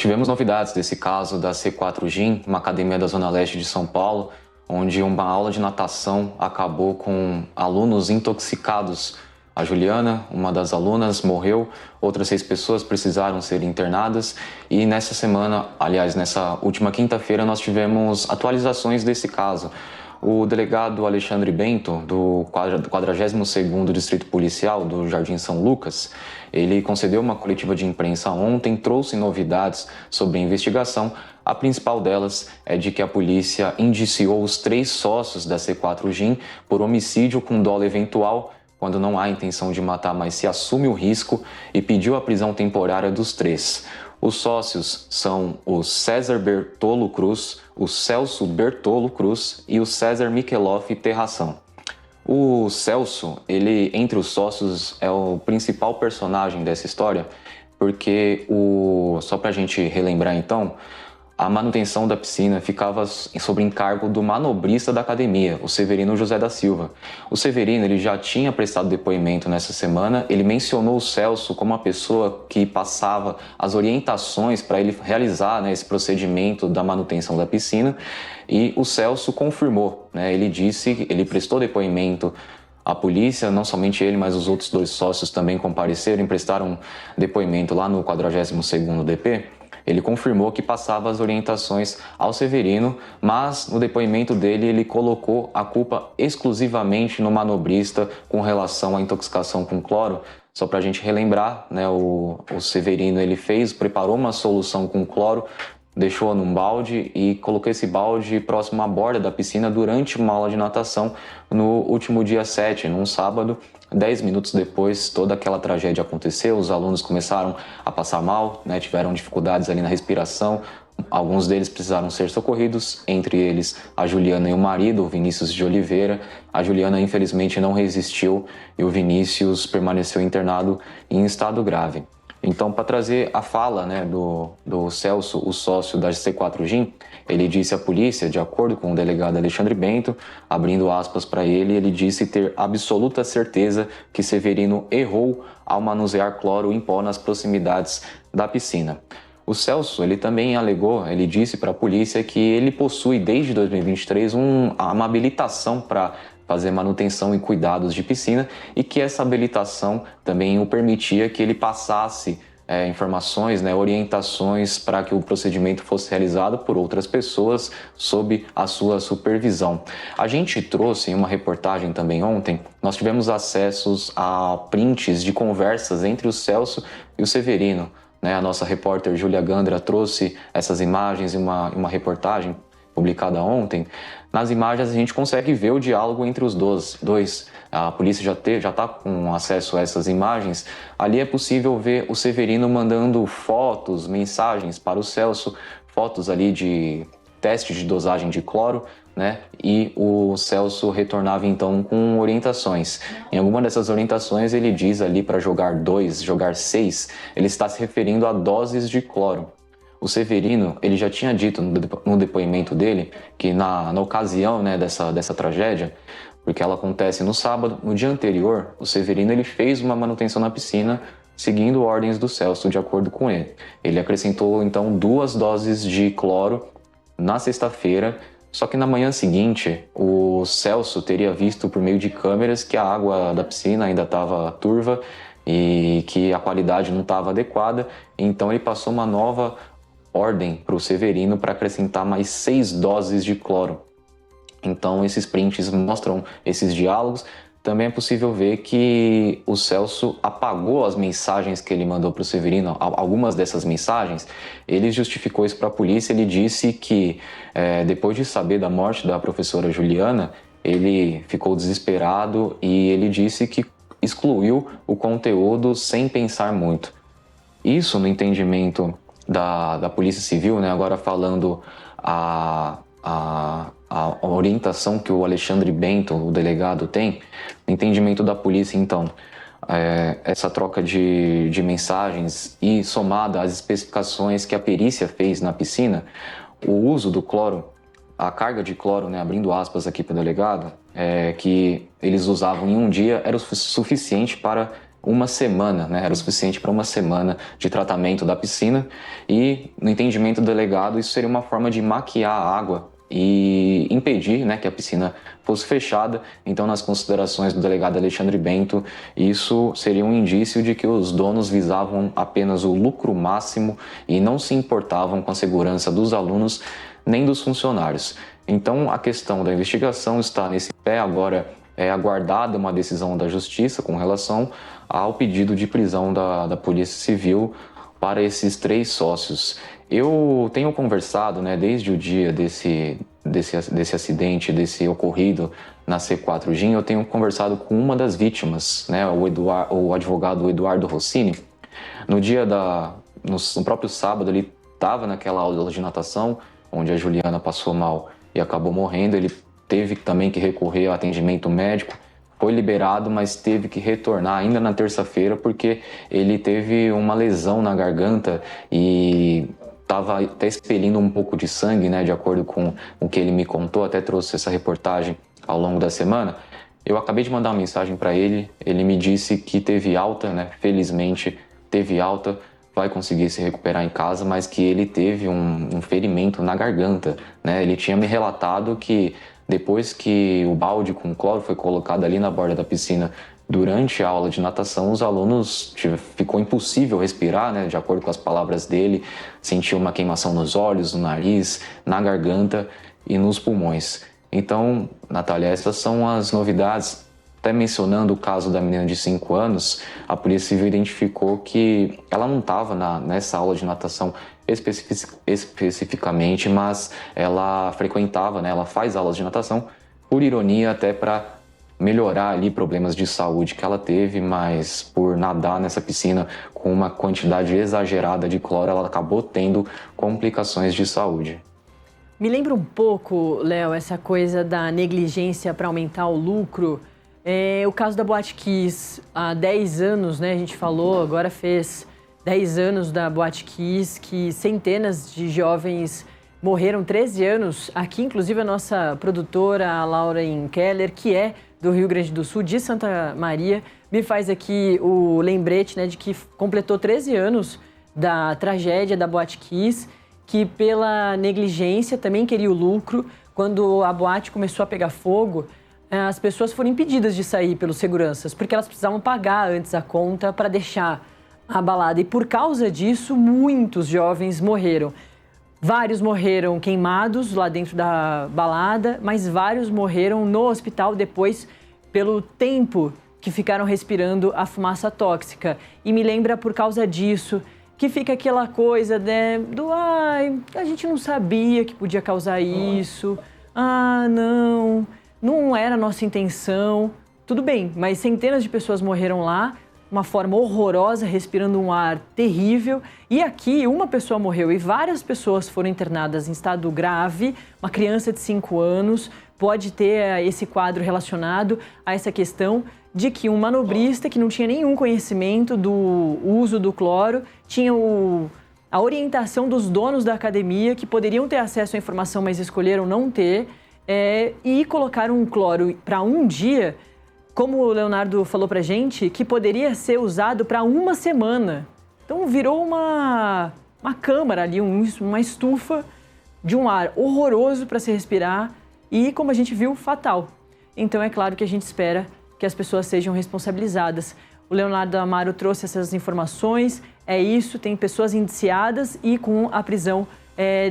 Tivemos novidades desse caso da C4 Gym, uma academia da Zona Leste de São Paulo, onde uma aula de natação acabou com alunos intoxicados. A Juliana, uma das alunas, morreu, outras 6 pessoas precisaram ser internadas e nessa semana, aliás, nessa última quinta-feira, nós tivemos atualizações desse caso. O delegado Alexandre Bento, do 42º Distrito Policial do Jardim São Lucas, ele concedeu uma coletiva de imprensa ontem, trouxe novidades sobre a investigação. A principal delas é de que a polícia indiciou os 3 sócios da C4 Gym por homicídio com dolo eventual, quando não há intenção de matar, mas se assume o risco, e pediu a prisão temporária dos 3. Os sócios são o César Bertolo Cruz, o Celso Bertolo Cruz e o César Micheloff Terração. O Celso, ele entre os sócios é o principal personagem dessa história, porque só para a gente relembrar então, a manutenção da piscina ficava sob encargo do manobrista da academia, o Severino José da Silva. O Severino ele já tinha prestado depoimento nessa semana, ele mencionou o Celso como uma pessoa que passava as orientações para ele realizar, esse procedimento da manutenção da piscina, e o Celso confirmou, ele prestou depoimento à polícia, não somente ele, mas os outros 2 sócios também compareceram e prestaram depoimento lá no 42º DP. Ele confirmou que passava as orientações ao Severino, mas no depoimento dele ele colocou a culpa exclusivamente no manobrista com relação à intoxicação com cloro. Só para a gente relembrar, o Severino ele preparou uma solução com cloro, deixou num balde e colocou esse balde próximo à borda da piscina durante uma aula de natação no último dia 7, num sábado. 10 minutos depois, toda aquela tragédia aconteceu, os alunos começaram a passar mal, tiveram dificuldades ali na respiração, alguns deles precisaram ser socorridos, entre eles a Juliana e o marido, o Vinícius de Oliveira. A Juliana infelizmente não resistiu e o Vinícius permaneceu internado em estado grave. Então, para trazer a fala do Celso, o sócio da C4 Gym, ele disse à polícia, de acordo com o delegado Alexandre Bento, abrindo aspas para ele, ele disse ter absoluta certeza que Severino errou ao manusear cloro em pó nas proximidades da piscina. O Celso, ele também alegou, ele disse para a polícia que ele possui desde 2023 uma habilitação para fazer manutenção e cuidados de piscina e que essa habilitação também o permitia que ele passasse informações, orientações para que o procedimento fosse realizado por outras pessoas sob a sua supervisão. A gente trouxe em uma reportagem também ontem, nós tivemos acessos a prints de conversas entre o Celso e o Severino. A nossa repórter Júlia Gandra trouxe essas imagens em uma reportagem publicada ontem. Nas imagens a gente consegue ver o diálogo entre os dois. A polícia já está com acesso a essas imagens. Ali é possível ver o Severino mandando fotos, mensagens para o Celso, fotos ali de teste de dosagem de cloro, e o Celso retornava então com orientações. Em alguma dessas orientações ele diz ali para jogar 2, jogar 6, ele está se referindo a doses de cloro. O Severino, ele já tinha dito no depoimento dele que na ocasião dessa tragédia, porque ela acontece no sábado, no dia anterior, o Severino ele fez uma manutenção na piscina seguindo ordens do Celso, de acordo com ele. Ele acrescentou então 2 doses de cloro na sexta-feira, só que na manhã seguinte o Celso teria visto por meio de câmeras que a água da piscina ainda estava turva e que a qualidade não estava adequada, então ele passou uma nova ordem para o Severino para acrescentar mais 6 doses de cloro. Então esses prints mostram esses diálogos. Também é possível ver que o Celso apagou as mensagens que ele mandou para o Severino. Algumas dessas mensagens, ele justificou isso para a polícia. Ele disse que depois de saber da morte da professora Juliana, ele ficou desesperado e ele disse que excluiu o conteúdo sem pensar muito. Isso no entendimento da Polícia Civil, agora falando a orientação que o Alexandre Bento, o delegado, tem, no entendimento da polícia, então, essa troca de mensagens e somada às especificações que a perícia fez na piscina, o uso do cloro, a carga de cloro, abrindo aspas aqui para o delegado, que eles usavam em um dia era o suficiente para uma semana, né? Era o suficiente para uma semana de tratamento da piscina e, no entendimento do delegado, isso seria uma forma de maquiar a água e impedir, né, que a piscina fosse fechada. Então, nas considerações do delegado Alexandre Bento, isso seria um indício de que os donos visavam apenas o lucro máximo e não se importavam com a segurança dos alunos nem dos funcionários. Então, a questão da investigação está nesse pé. Agora é aguardada uma decisão da Justiça com relação ao pedido de prisão da Polícia Civil para esses 3 sócios. Eu tenho conversado, né, desde o dia desse acidente, desse ocorrido na C4 Gin, eu tenho conversado com uma das vítimas, né, o advogado Eduardo Rossini. No próprio sábado, ele estava naquela aula de natação, onde a Juliana passou mal e acabou morrendo. Ele teve também que recorrer ao atendimento médico, foi liberado, mas teve que retornar ainda na terça-feira porque ele teve uma lesão na garganta e estava até expelindo um pouco de sangue, né, de acordo com o que ele me contou. Até trouxe essa reportagem ao longo da semana. Eu acabei de mandar uma mensagem para ele, ele me disse que teve alta, né, felizmente teve alta, vai conseguir se recuperar em casa, mas que ele teve um ferimento na garganta, né? Ele tinha me relatado que depois que o balde com cloro foi colocado ali na borda da piscina durante a aula de natação, os alunos ficou impossível respirar, né? De acordo com as palavras dele, sentiu uma queimação nos olhos, no nariz, na garganta e nos pulmões. Então, Natália, essas são as novidades. Até mencionando o caso da menina de 5 anos, a Polícia Civil identificou que ela não estava nessa aula de natação especificamente, mas ela frequentava, né, ela faz aulas de natação, por ironia, até para melhorar ali problemas de saúde que ela teve, mas por nadar nessa piscina com uma quantidade exagerada de cloro, ela acabou tendo complicações de saúde. Me lembra um pouco, Léo, essa coisa da negligência para aumentar o lucro. O caso da Boate Kiss, há 10 anos, né, a gente falou, agora fez 10 anos da Boate Kiss, que centenas de jovens morreram, 13 anos. Aqui, inclusive, a nossa produtora, a Lauren Keller, que é do Rio Grande do Sul, de Santa Maria, me faz aqui o lembrete, né, de que completou 13 anos da tragédia da Boate Kiss, que pela negligência também queria o lucro. Quando a boate começou a pegar fogo, as pessoas foram impedidas de sair pelos seguranças, porque elas precisavam pagar antes a conta para deixar a balada. E por causa disso, muitos jovens morreram. Vários morreram queimados lá dentro da balada, mas vários morreram no hospital depois pelo tempo que ficaram respirando a fumaça tóxica. E me lembra, por causa disso, que fica aquela coisa, né, a gente não sabia que podia causar isso, não era a nossa intenção. Tudo bem, mas centenas de pessoas morreram lá, uma forma horrorosa, respirando um ar terrível. E aqui uma pessoa morreu e várias pessoas foram internadas em estado grave. Uma criança de 5 anos pode ter esse quadro relacionado a essa questão de que um manobrista que não tinha nenhum conhecimento do uso do cloro, tinha a orientação dos donos da academia, que poderiam ter acesso à informação, mas escolheram não ter, e colocaram um cloro para um dia, como o Leonardo falou pra gente, que poderia ser usado para uma semana. Então virou uma câmara ali, uma estufa de um ar horroroso para se respirar e, como a gente viu, fatal. Então é claro que a gente espera que as pessoas sejam responsabilizadas. O Leonardo Amaro trouxe essas informações, é isso, tem pessoas indiciadas e com a prisão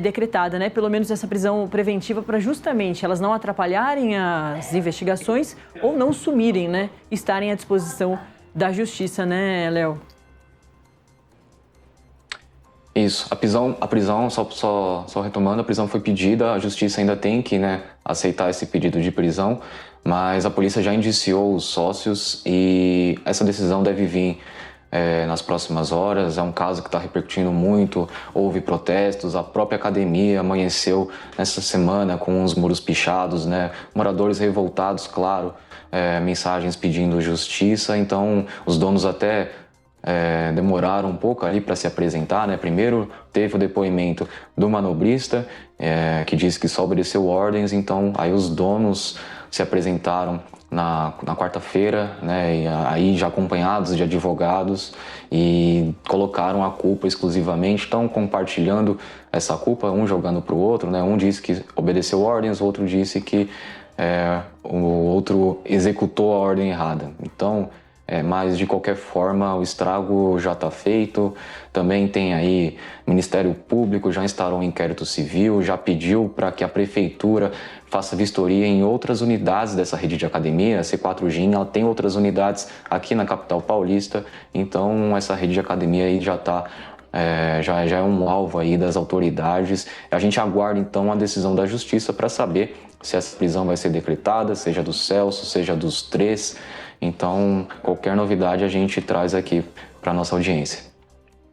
decretada, né? Pelo menos essa prisão preventiva para justamente elas não atrapalharem as investigações ou não sumirem, né? Estarem à disposição da justiça, né, Léo? Isso, a prisão só retomando, a prisão foi pedida, a justiça ainda tem que, né, aceitar esse pedido de prisão, mas a polícia já indiciou os sócios e essa decisão deve vir nas próximas horas. É um caso que está repercutindo muito, houve protestos, a própria academia amanheceu nessa semana com os muros pichados, né, moradores revoltados, claro, mensagens pedindo justiça. Então os donos até demoraram um pouco ali para se apresentar, né? Primeiro teve o depoimento do manobrista, que disse que só obedeceu ordens. Então aí os donos se apresentaram na quarta-feira, né, e aí já acompanhados de advogados, e colocaram a culpa exclusivamente, estão compartilhando essa culpa, um jogando para o outro, né, um disse que obedeceu ordens, o outro disse que o outro executou a ordem errada. Então, mas de qualquer forma o estrago já está feito. Também tem aí o Ministério Público já instaurou um inquérito civil, já pediu para que a prefeitura faça vistoria em outras unidades dessa rede de academia. A C4Gym, ela tem outras unidades aqui na capital paulista, então essa rede de academia aí já está já é um alvo aí das autoridades. A gente aguarda então a decisão da justiça para saber se essa prisão vai ser decretada, seja do Celso, seja dos três. Então, qualquer novidade a gente traz aqui para nossa audiência.